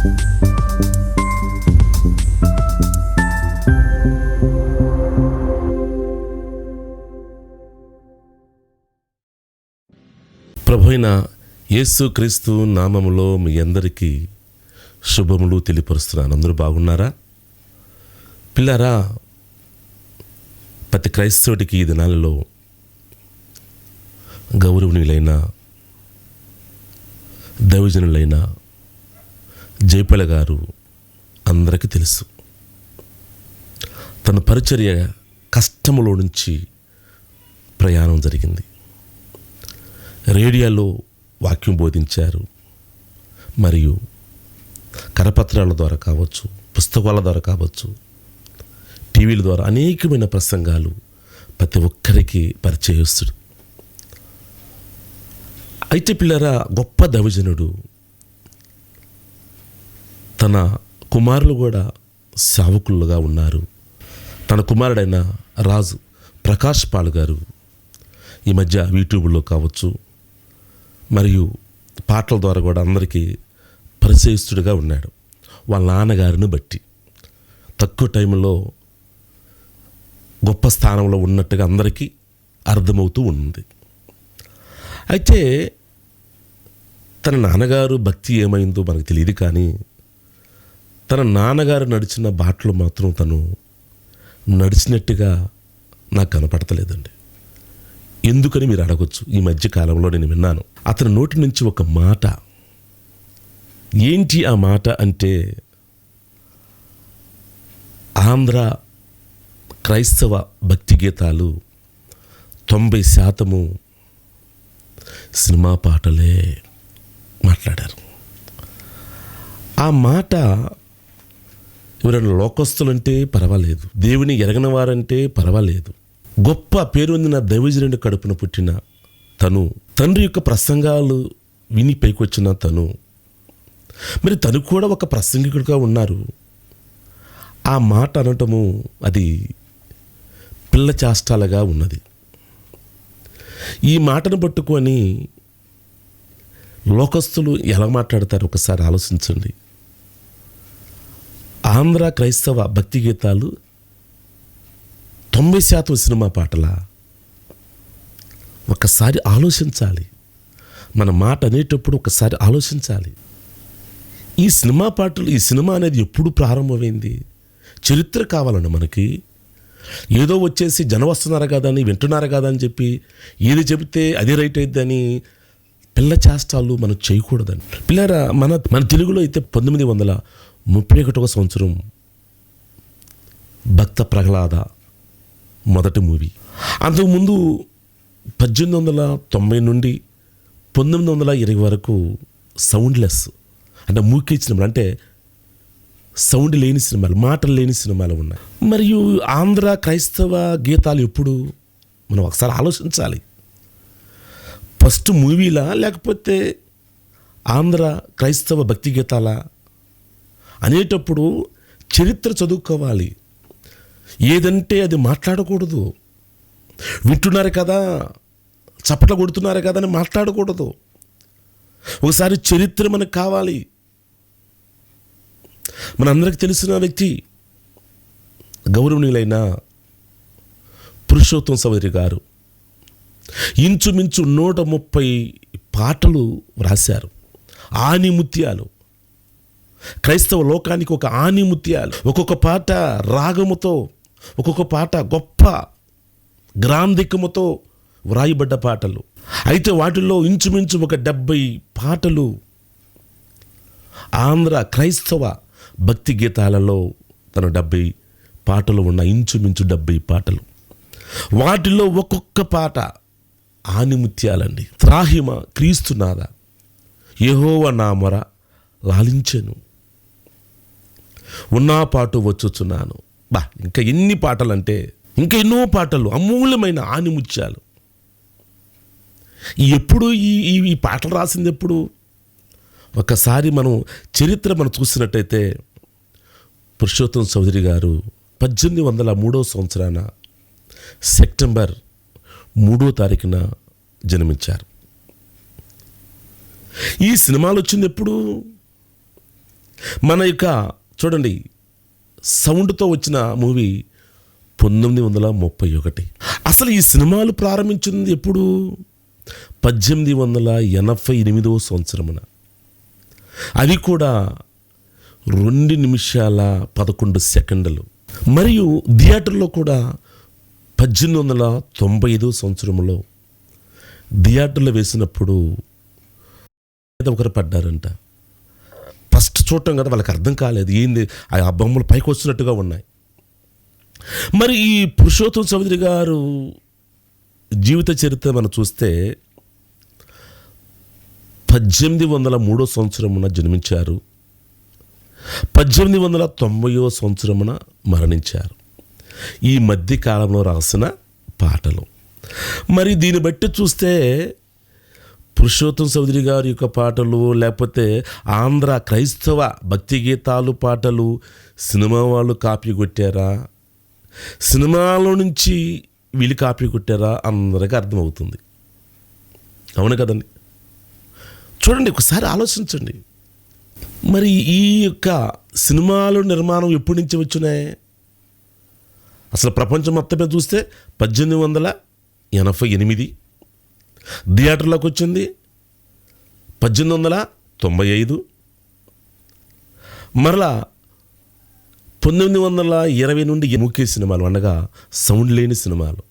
ప్రభువైన యేసుక్రీస్తు నామములో మీ అందరికీ శుభములు తెలియపరుస్తున్నాను. అందరూ బాగున్నారా? పిల్లారా, ప్రతి క్రైస్తవుడికి ఈ దినాలలో గౌరవనీయులైన దైవజనులైన జయపల గారు అందరికీ తెలుసు. తన పరిచర్య కష్టములో నుంచి ప్రయాణం జరిగింది. రేడియోలో వాక్యం బోధించారు, మరియు కరపత్రాల ద్వారా కావచ్చు, పుస్తకాల ద్వారా కావచ్చు, టీవీల ద్వారా అనేకమైన ప్రసంగాలు ప్రతి ఒక్కరికి పరిచయస్తుడు. అయితే పిల్లరా, గొప్ప దైవజనుడు, తన కుమారులు కూడా సేవకులుగా ఉన్నారు. తన కుమారుడైన రాజు ప్రకాష్ పాల్ గారు ఈ మధ్య యూట్యూబ్లో కావచ్చు, మరియు పాటల ద్వారా కూడా అందరికీ పరిచయస్తుడిగా ఉన్నాడు. వాళ్ళ నాన్నగారిని బట్టి తక్కువ టైంలో గొప్ప స్థానంలో ఉన్నట్టుగా అందరికీ అర్థమవుతూ ఉంది. అయితే తన నాన్నగారు భక్తి ఏమైందో మనకు తెలియదు, కానీ తన నాన్నగారు నడిచిన బాటలు మాత్రం తను నడిచినట్టుగా నాకు కనపడతలేదండి. ఎందుకని మీరు అడగొచ్చు. ఈ మధ్య కాలంలో నేను విన్నాను అతని నోటి నుంచి ఒక మాట. ఏంటి ఆ మాట అంటే, ఆంధ్ర క్రైస్తవ భక్తి గీతాలు 90% సినిమా పాటలే మాట్లాడారు. ఆ మాట ఎవరైనా లోకస్తులంటే పర్వాలేదు, దేవుని ఎరగని వారంటే పర్వాలేదు, గొప్ప పేరు పొందిన దైవజనుడి కడుపున పుట్టిన తను, తండ్రి యొక్క ప్రసంగాలు విని పైకొచ్చిన తను, మరి తను కూడా ఒక ప్రసంగికుడిగా ఉన్నారు. ఆ మాట అనటము అది పిల్ల చేష్టాలుగా ఉన్నది. ఈ మాటను పట్టుకొని లోకస్తులు ఎలా మాట్లాడతారు ఒకసారి ఆలోచించండి. ఆంధ్ర క్రైస్తవ భక్తి గీతాలు 90% సినిమా పాటల. ఒకసారి ఆలోచించాలి. మన మాట అనేటప్పుడు ఒకసారి ఆలోచించాలి. ఈ సినిమా పాటలు, ఈ సినిమా అనేది ఎప్పుడు ప్రారంభమైంది? చరిత్ర కావాలండి మనకి. ఏదో వచ్చేసి జనం వస్తున్నారు కదా అని, వింటున్నారు కదా అని చెప్పి ఏది చెబితే అది రైట్ అయిద్దని పిల్ల చేష్టాలు మనం చేయకూడదండి. పిల్లరా, మన తెలుగులో అయితే 1931 సంవత్సరం భక్త ప్రహ్లాద మొదటి మూవీ. అంతకుముందు 1890 నుండి 1920 వరకు సౌండ్లెస్ అంటే మూకీ సినిమాలు, అంటే సౌండ్ లేని సినిమాలు, మాటలు లేని సినిమాలు ఉన్నాయి. మరియు ఆంధ్ర క్రైస్తవ గీతాలు ఎప్పుడు మనం ఒకసారి ఆలోచించాలి. ఫస్ట్ మూవీలా లేకపోతే ఆంధ్ర క్రైస్తవ భక్తి గీతాలా అనేటప్పుడు చరిత్ర చదువుకోవాలి. ఏదంటే అది మాట్లాడకూడదు. వింటున్నారు కదా, చప్పట్లు కొడుతున్నారు కదా అని మాట్లాడకూడదు. ఒకసారి చరిత్ర మనకు కావాలి. మనందరికి తెలిసిన వ్యక్తి గౌరవనీయులైన పురుషోత్తం సవరి గారు ఇంచుమించు 130 పాటలు వ్రాశారు. ఆణిముత్యాలు, క్రైస్తవ లోకానికి ఒక ఆణిముత్యాలు. ఒక్కొక్క పాట రాగముతో, ఒక్కొక్క పాట గొప్ప గ్రాంధికముతో వ్రాయబడ్డ పాటలు. అయితే వాటిల్లో ఇంచుమించు ఒక 70 పాటలు ఆంధ్ర క్రైస్తవ భక్తి గీతాలలో తన 70 పాటలు ఉన్న ఇంచుమించు 70 పాటలు. వాటిల్లో ఒక్కొక్క పాట ఆణిముత్యాలండి. త్రాహిమ క్రీస్తునాథ యెహోవా నా మొర లాలించెను, ఉన్నా పాటు వచ్చుచున్నాను. ఇంకా ఎన్ని పాటలు అంటే, ఇంకా ఎన్నో పాటలు, అమూల్యమైన ఆణిముత్యాలు. ఎప్పుడు ఈ పాటలు రాసింది ఎప్పుడు? ఒకసారి మనం చరిత్ర మనం చూసినట్టయితే పురుషోత్తం చౌదరి గారు 1803 సంవత్సరాన సెప్టెంబర్ 3వ తారీఖున జన్మించారు. ఈ సినిమాలు వచ్చింది ఎప్పుడు? మన యొక్క చూడండి సౌండ్తో వచ్చిన మూవీ 1931. అసలు ఈ సినిమాలు ప్రారంభించింది ఎప్పుడు? 1888 సంవత్సరమున. అది కూడా 2 నిమిషాల 11 సెకండ్లు. మరియు థియేటర్లో కూడా 1895 సంవత్సరంలో థియేటర్లో వేసినప్పుడు ఒకరు పడ్డారంట. ఫస్ట్ చూడటం కదా, వాళ్ళకి అర్థం కాలేదు ఏంది ఆ బొమ్మలు పైకి వచ్చినట్టుగా ఉన్నాయి. మరి ఈ పురుషోత్తం చౌదరి గారు జీవిత చరిత్ర మనం చూస్తే 1803 సంవత్సరమున జన్మించారు, 1890 సంవత్సరమున మరణించారు. ఈ మధ్య కాలంలో రాసిన పాటలు. మరి దీన్ని బట్టి చూస్తే పురుషోత్తం చౌదరి గారి యొక్క పాటలు, లేకపోతే ఆంధ్ర క్రైస్తవ భక్తి గీతాలు పాటలు సినిమా వాళ్ళు కాపీ కొట్టారా, సినిమాలో నుంచి వీళ్ళు కాపీ కొట్టారా అందరికీ అర్థమవుతుంది. అవును కదండి? చూడండి, ఒకసారి ఆలోచించండి. మరి ఈ యొక్క సినిమాలు నిర్మాణం ఎప్పటి నుంచి వచ్చినాయి? అసలు ప్రపంచం మొత్తం మీద చూస్తే 1888 థియేటర్లోకి వచ్చింది, 1895 మరలా 1920 నుండి ముఖ్య సినిమాలు అనగా సౌండ్ లేని సినిమాలు.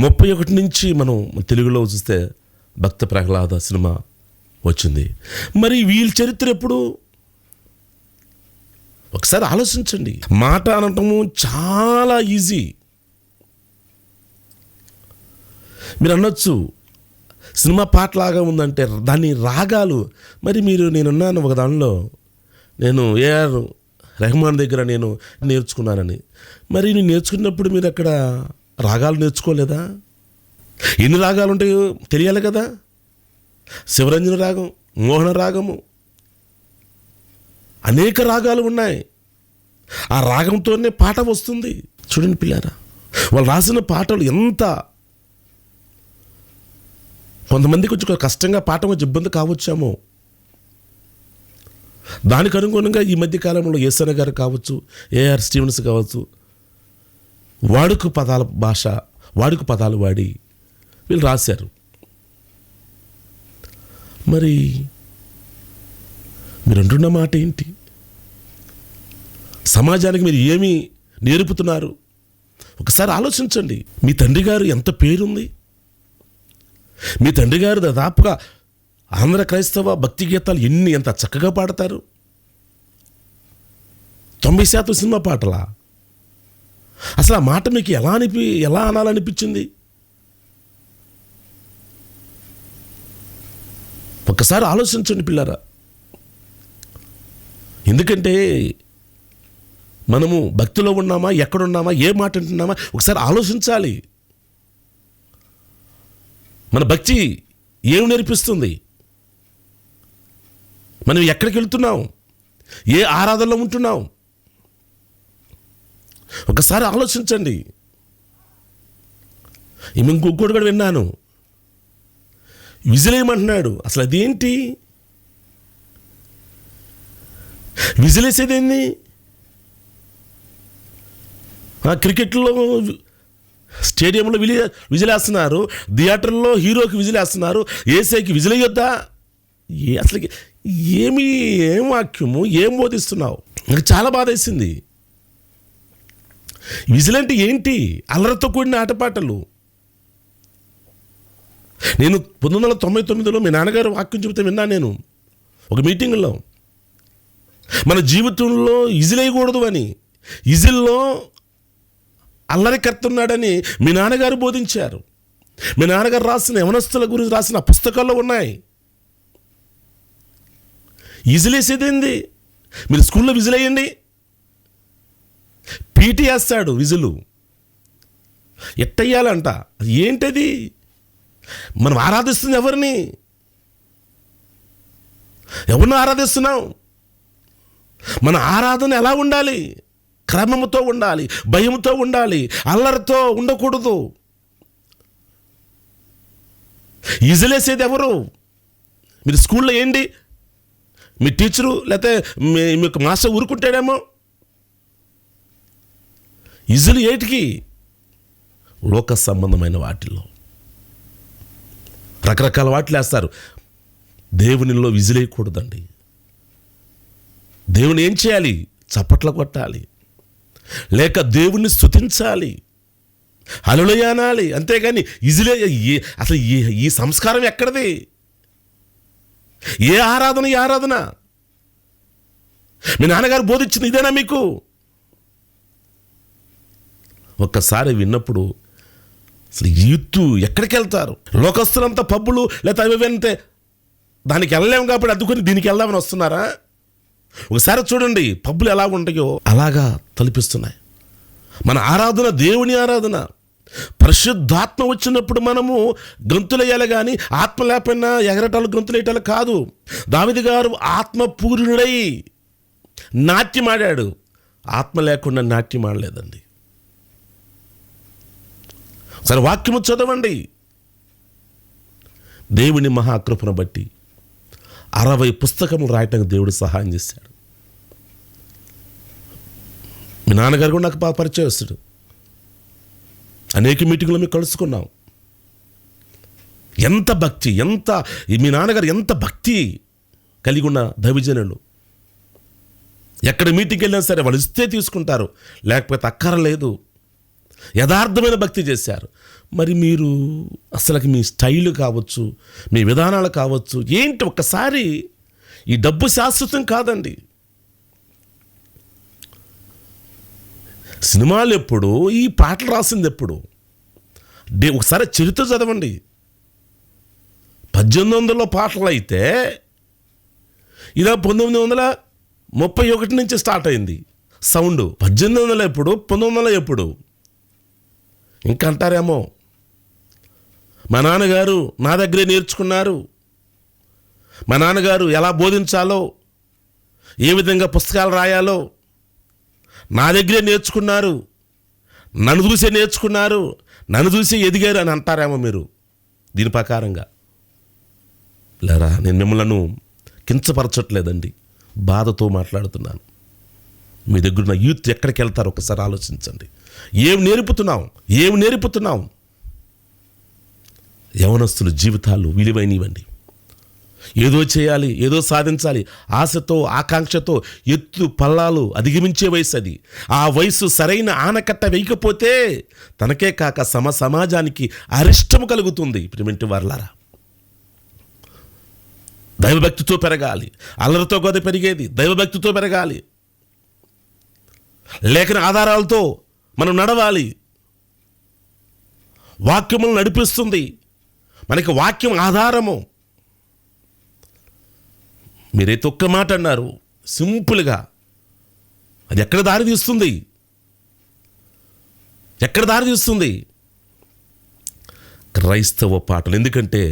31 నుంచి మనం తెలుగులో చూస్తే భక్త ప్రహ్లాద సినిమా వచ్చింది. మరి వీళ్ళ చరిత్ర ఎప్పుడు? ఒకసారి ఆలోచించండి. మాట అనటము చాలా ఈజీ. మీరు అనొచ్చు సినిమా పాటలాగా ఉందంటే దాని రాగాలు. మరి నేనున్నాను ఒక దానిలో, నేను ఏఆర్ రెహమాన్ దగ్గర నేను నేర్చుకున్నానని. మరి నేను నేర్చుకున్నప్పుడు మీరు అక్కడ రాగాలు నేర్చుకోలేదా? ఎన్ని రాగాలు ఉంటాయో తెలియాలి కదా. శివరంజన రాగం, మోహన రాగము, అనేక రాగాలు ఉన్నాయి. ఆ రాగంతోనే పాట వస్తుంది. చూడండి పిల్లారా, వాళ్ళు రాసిన పాటలు ఎంత, కొంతమందికి కొంచెం కష్టంగా పాట కొంచెం ఇబ్బంది కావచ్చామో, దానికి అనుగుణంగా ఈ మధ్య కాలంలో ఏసన్న గారు కావచ్చు, ఏఆర్ స్టీవెన్స్ కావచ్చు, వాడుక పదాల భాష, వాడుక పదాలు వాడి వీళ్ళు రాశారు. మరి మీరు అంటున్న మాట ఏంటి? సమాజానికి మీరు ఏమి నేర్పుతున్నారు? ఒకసారి ఆలోచించండి. మీ తండ్రి గారు ఎంత పేరుంది, మీ తండ్రి గారు దాదాపుగా ఆంధ్ర క్రైస్తవ భక్తి గీతాలు ఎంత చక్కగా పాడతారు. 90% సినిమా పాటలా? అసలు ఆ మాట మీకు ఎలా అనాలనిపించింది? ఒక్కసారి ఆలోచించండి పిల్లరా. ఎందుకంటే మనము భక్తిలో ఉన్నామా, ఎక్కడున్నామా, ఏ మాట వింటున్నామా ఒకసారి ఆలోచించాలి. మన భక్తి ఏం నేర్పిస్తుంది? మనం ఎక్కడికి వెళ్తున్నాం? ఏ ఆరాధనలో ఉంటున్నాం? ఒకసారి ఆలోచించండి. ఇంకొకటి కూడా విన్నాను, విజిలేయమంటున్నాడు. అసలు అదేంటి? విజిలేసేదేంది? క్రికెట్లో స్టేడియంలో విజిలేస్తున్నారు, థియేటర్లో హీరోకి విజిలేస్తున్నారు, ఏసైకి విజిలేయొద్దా? అసలు ఏం వాక్యము, ఏం బోధిస్తున్నావు? నాకు చాలా బాధ వేసింది. విజిల్ అంటే ఏంటి? అల్లరితో కూడిన ఆటపాటలు. నేను 1999లో మీ నాన్నగారు వాక్యం చెబితే విన్నాను నేను ఒక మీటింగ్లో. మన జీవితంలో విజిల్ వేయకూడదు అని, విజిల్లో అల్లరికర్తున్నాడని మీ నాన్నగారు బోధించారు. మీ నాన్నగారు రాసిన యవనస్తుల గురించి రాసిన పుస్తకాల్లో ఉన్నాయి. విజిలేసేదేంది? మీరు స్కూల్లో విజిలేయండి, పీటీ వేస్తాడు విజులు, ఎట్టయ్యాలంట. అది ఏంటది? మనం ఆరాధిస్తుంది ఎవరిని ఆరాధిస్తున్నాం? మన ఆరాధన ఎలా ఉండాలి? క్రమముతో ఉండాలి, భయంతో ఉండాలి, అల్లరితో ఉండకూడదు. విజిలేసేది ఎవరు? మీరు స్కూల్లో ఏంటి? మీ టీచరు లేకపోతే మీకు మాస్టర్ ఊరుకుంటాడేమో. ఇజులు ఏటికి? లోక సంబంధమైన వాటిల్లో రకరకాల వాటిలో వేస్తారు. దేవునిలో విజిలేయకూడదండి. దేవుని ఏం చేయాలి? చప్పట్లు కొట్టాలి, లేక దేవుణ్ణి స్తుతించాలి, హల్లెలూయా అనాలి. అంతేగాని ఇజిలే అసలు ఈ సంస్కారం ఎక్కడిది? ఏ ఆరాధన? ఈ ఆరాధన మీ నాన్నగారు బోధించింది ఇదేనా మీకు? ఒక్కసారి విన్నప్పుడు అసలు యూత్ ఎక్కడికి వెళ్తారు? లోకస్తులంతా పబ్బులు లేకపోతే అవి వెళ్తే దానికి వెళ్ళలేము కాబట్టి అద్దుకొని దీనికి వెళ్దామని వస్తున్నారా? ఒకసారి చూడండి పబ్బులు ఎలా ఉంటాయో అలాగా తలపిస్తున్నాయి. మన ఆరాధన దేవుని ఆరాధన. పరిశుద్ధాత్మ వచ్చినప్పుడు మనము గంతులేయాలి, కానీ ఆత్మ లేకపోయినా ఎగరటాలు గంతులేయటాలు కాదు. దావీదు గారు ఆత్మపూర్ణుడై నాట్యం ఆడాడు, ఆత్మ లేకుండా నాట్యం ఆడలేదండి. సరే వాక్యము చదవండి. దేవుని మహాకృపను బట్టి 60 పుస్తకములు రాయటానికి దేవుడు సహాయం చేశాడు. మీ నాన్నగారు కూడా నాకు బాగా పరిచయస్తుడు. అనేక మీటింగ్లో మేము కలుసుకున్నాం. ఎంత భక్తి, మీ నాన్నగారు ఎంత భక్తి కలిగి ఉన్న దైవజనులు. ఎక్కడ మీటింగ్కి వెళ్ళినా సరే వాళ్ళు ఇస్తే తీసుకుంటారు, లేకపోతే అక్కరలేదు. యథార్థమైన భక్తి చేశారు. మరి మీరు అసలుకి మీ స్టైల్ కావచ్చు, మీ విధానాలు కావచ్చు ఏంటి? ఒక్కసారి ఈ డబ్బు శాశ్వతం కాదండి. సినిమాలు ఎప్పుడు, ఈ పాటలు రాసింది ఎప్పుడు? ఒకసారి చరిత్ర చదవండి. 1800లో పాటలు అయితే ఇలా 1931 నుంచి స్టార్ట్ అయింది సౌండ్. 1800 ఎప్పుడు, 1900 ఎప్పుడు? ఇంకా అంటారేమో మా నాన్నగారు నా దగ్గరే నేర్చుకున్నారు, మా నాన్నగారు ఎలా బోధించాలో, ఏ విధంగా పుస్తకాలు రాయాలో నా దగ్గరే నేర్చుకున్నారు, నన్ను చూసే నేర్చుకున్నారు, నన్ను చూసి ఎదిగారు అని అంటారేమో మీరు. దీని ప్రకారంగా లేరా, నేను మిమ్మల్ని కించపరచట్లేదండి, బాధతో మాట్లాడుతున్నాను. మీ దగ్గర ఉన్న యూత్ ఎక్కడికి వెళ్తారో ఒకసారి ఆలోచించండి. ఏం నేర్పుతున్నాం? యవనస్తుల జీవితాలు విలువైనవండి. ఏదో చేయాలి, ఏదో సాధించాలి, ఆశతో ఆకాంక్షతో ఎత్తు పల్లాలు అధిగమించే వయసు అది. ఆ వయసు సరైన ఆనకట్ట వేయకపోతే తనకే కాక సమాజానికి అరిష్టము కలుగుతుంది. ప్రియమైన వారలారా, దైవభక్తితో పెరగాలి. అల్లరితో కాదు పెరిగేది, దైవభక్తితో పెరగాలి. లేఖన ఆధారాలతో మనం నడవాలి. వాక్యములు నడిపిస్తుంది, మనకి వాక్యం ఆధారము. మీరైతే ఒక్క మాట అన్నారు సింపుల్గా, అది ఎక్కడ దారి తీస్తుంది? క్రైస్తవ పాటలు. ఎందుకంటే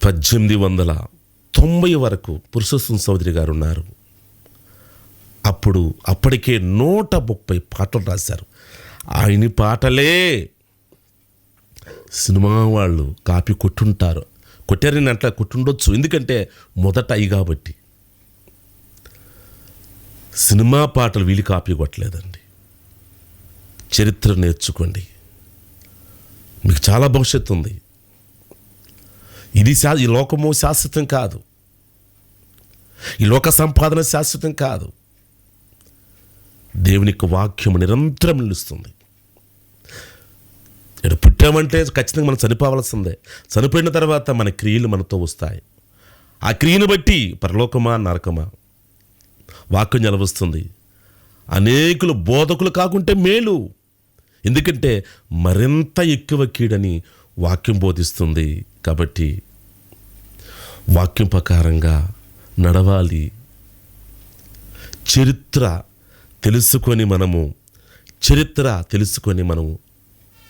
1890 వరకు పురుషోత్తం చౌదరి గారు ఉన్నారు. అప్పటికే 130 పాటలు రాశారు. ఆయన పాటలే సినిమా వాళ్ళు కాపీ కొట్టారని అట్లా కొట్టుండొచ్చు, ఎందుకంటే మొదట అయి కాబట్టి. సినిమా పాటలు వీళ్ళు కాపీ కొట్టలేదండి. చరిత్ర నేర్చుకోండి, మీకు చాలా భవిష్యత్తు ఉంది. ఈ లోకము శాశ్వతం కాదు, ఈ లోక సంపాదన శాశ్వతం కాదు. దేవుని యొక్క వాక్యము నిరంతరం నిలుస్తుంది. ఇక్కడ పుట్టామంటే ఖచ్చితంగా మనం చనిపోవలసిందే. చనిపోయిన తర్వాత మన క్రియలు మనతో వస్తాయి. ఆ క్రియను బట్టి పరలోకమా నరకమా వాక్యం నిలవస్తుంది. అనేకులు బోధకులు కాకుంటే మేలు, ఎందుకంటే మరింత ఎక్కువ కీడని వాక్యం బోధిస్తుంది. కాబట్టి వాక్యం ప్రకారంగా నడవాలి. చరిత్ర తెలుసుకొని మనము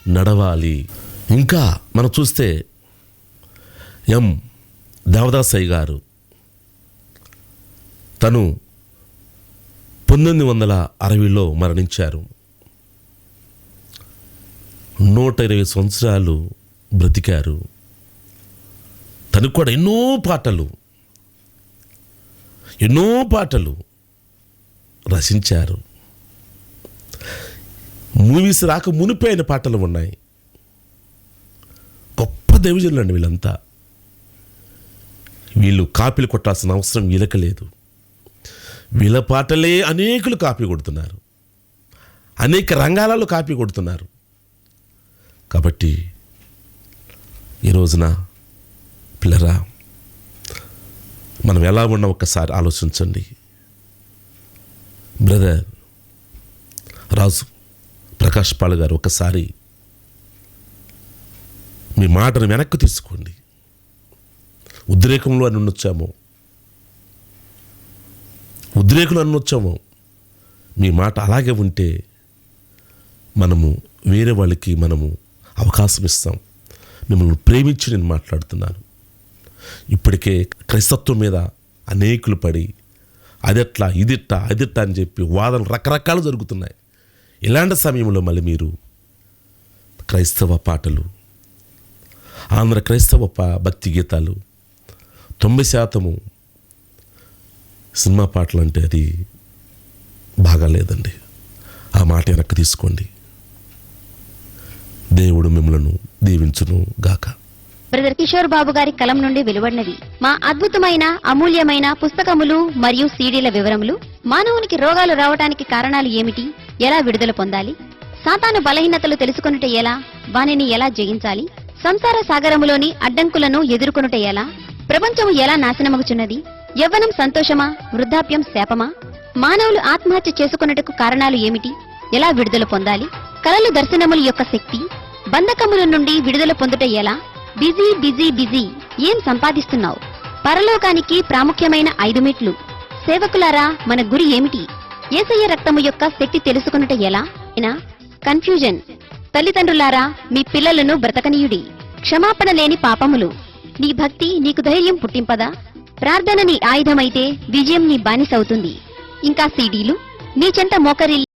నడవాలి. ఇంకా మనం చూస్తే ఎం దేవదాసయ్య గారు తను 1960లో మరణించారు. 120 సంవత్సరాలు బ్రతికారు. తనకు కూడా ఎన్నో పాటలు ఎన్నో పాటలు రచించారు. మూవీస్ రాక మునిపోయిన పాటలు ఉన్నాయి. గొప్ప దైవజనులు అండి వీళ్ళంతా. వీళ్ళు కాపీలు కొట్టాల్సిన అవసరం వీళ్ళకి లేదు. వీళ్ళ పాటలే అనేకులు కాపీ కొడుతున్నారు, అనేక రంగాలలో కాపీ కొడుతున్నారు. కాబట్టి ఈ రోజున పిల్లరా, మనం ఎలా ఉన్నాం ఒక్కసారి ఆలోచించండి. బ్రదర్ రాజు ప్రకాష్ పాల్ గారు, ఒకసారి మీ మాటను వెనక్కి తీసుకోండి. ఉద్రేకంలో అని వచ్చాము. మీ మాట అలాగే ఉంటే మనము వేరే వాళ్ళకి మనము అవకాశం ఇస్తాం. మిమ్మల్ని ప్రేమించి నేను మాట్లాడుతున్నాను. ఇప్పటికే క్రైస్తత్వం మీద అనేకులు పడి అదెట్లా ఇదిట్లా అదిట్లా అని చెప్పి వాదనలు రకరకాలు జరుగుతున్నాయి. ఇలాంటి సమయంలో మళ్ళీ మీరు క్రైస్తవ పాటలు, ఆంధ్ర క్రైస్తవ భక్తి గీతాలు 90% సినిమా పాటలు అంటే అది బాగాలేదండి. ఆ మాట వెనక్కి తీసుకోండి. దేవుడు మిమ్మలను దీవించును గాక. బ్రదర్ కిషోర్ బాబు గారి కలం నుండి వెలువడినవి మా అద్భుతమైన అమూల్యమైన పుస్తకములు మరియు సీడీల వివరములు. మానవునికి రోగాలు రావటానికి కారణాలు ఏమిటి, ఎలా విడుదల పొందాలి, సాతాను బలహీనతలు తెలుసుకొనుట ఎలా, వానిని ఎలా జయించాలి, సంసార సాగరములోని అడ్డంకులను ఎదుర్కొనుట ఎలా, ప్రపంచము ఎలా నాశనమగుచున్నది, యవ్వనం సంతోషమా, వృద్ధాప్యం శాపమా, మానవులు ఆత్మహత్య చేసుకొనుటకు కారణాలు ఏమిటి, ఎలా విడుదల పొందాలి, కలలు దర్శనముల యొక్క శక్తి, బంధకముల నుండి విడుదల పొందుట ఎలా, బిజీ బిజీ బిజీ ఏం సంపాదిస్తున్నావు, పరలోకానికి ప్రాముఖ్యమైన 5 మెట్లు, సేవకులారా మన గురి ఏమిటి, యేసయ్య రక్తము యొక్క శక్తి తెలుసుకొనుట ఎలా, కన్ఫ్యూజన్, తల్లిదండ్రులారా మీ పిల్లలను బ్రతకనీయుడి, క్షమాపణ లేని పాపములు, నీ భక్తి నీకు ధైర్యం పుట్టింపదా, ప్రార్థన నీ ఆయుధమైతే విజయం నీ బానిసవుతుంది. ఇంకా సీడీలు, నీ చెంత మోకరిల్లి